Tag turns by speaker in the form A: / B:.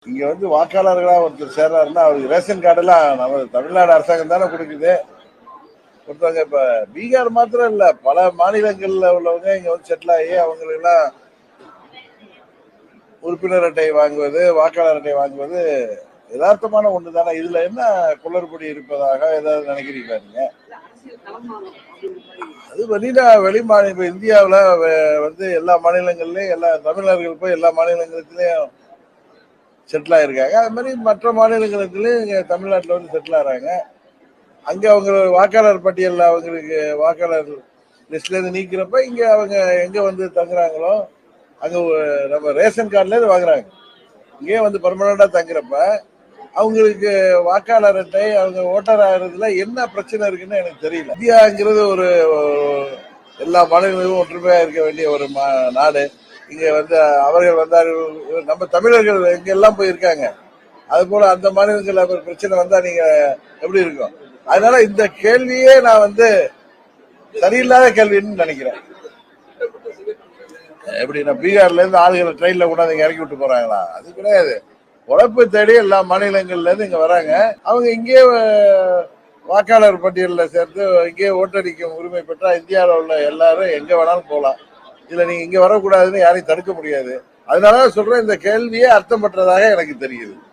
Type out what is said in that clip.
A: இங்க வந்து வாக்காளர்களா ஒருத்தர் சேர்றாருன்னா அவருக்கு ரேஷன் கார்டு எல்லாம் நம்ம தமிழ்நாடு அரசாங்கம் தானே கொடுக்குது. ஒருத்தவங்க இப்ப பீகார் மாத்திரம் இல்ல, பல மாநிலங்கள்ல உள்ளவங்க இங்க வந்து செட்டில் ஆகி அவங்களுக்கு எல்லாம் உறுப்பினர் அட்டை வாங்குவது, வாக்காளர் அட்டை வாங்குவது யதார்த்தமான ஒன்று தானே. இதுல என்ன குளறுபடி இருப்பதாக ஏதாவது நினைக்கிறீங்களா நீங்க? அது வெளி மாநில இந்தியாவில் வந்து எல்லா மாநிலங்கள்லயும் எல்லா தமிழர்கள் போய் எல்லா மாநிலங்களிலையும் செட்டில் ஆயிருக்காங்க. அது மாதிரி மற்ற மாநிலங்களுக்குலயும் இங்க தமிழ்நாட்டில் வந்து செட்டில் ஆறாங்க. அங்க அவங்க வாக்காளர் பட்டியல் அவங்களுக்கு வாக்காளர் லிஸ்ட்ல இருந்து நீக்கிறப்ப இங்க அவங்க எங்க வந்து தங்குறாங்களோ அங்க நம்ம ரேஷன் கார்டுல இருந்து வாங்குறாங்க. இங்கே வந்து பர்மனண்டா தங்குறப்ப அவங்களுக்கு வாக்காளர் அட்டை அவங்க ஓட்டர் ஆகிறதுல என்ன பிரச்சனை இருக்குன்னு எனக்கு தெரியல. இந்தியாங்கிறது ஒரு எல்லா மாநிலங்களும் ஒற்றுமையா இருக்க வேண்டிய ஒரு நாடு. இங்க வந்து அவர்கள் வந்தார்கள், நம்ம தமிழர்கள் எங்க எல்லாம் போயிருக்காங்க. அது போல அந்த மாநிலங்கள் பிரச்சனை வந்தா நீங்க எப்படி இருக்கும்? அதனால இந்த கேள்வியே நான் வந்து சரியில்லாத கேள்வின்னு நினைக்கிறேன். எப்படி நான் பீகார்ல இருந்து ஆளுகளை ட்ரெயின்ல கொண்டாந்து இறக்கி விட்டு போறாங்களா? அது கிடையாது. உழைப்பு தேடி எல்லா மாநிலங்கள்ல இருந்து இங்க வராங்க. அவங்க இங்கே வாக்காளர் பட்டியலில் சேர்த்து இங்கே ஓட்டடிக்கும் உரிமை பெற்றா இந்தியாவில் உள்ள எல்லாரும் எங்க வேணாலும் போகலாம். இதுல நீங்க இங்க வரக்கூடாதுன்னு யாரையும் தடுக்க முடியாது. அதனால சொல்றேன், இந்த கேள்வியே அர்த்தமற்றதாக எனக்கு தெரியுது.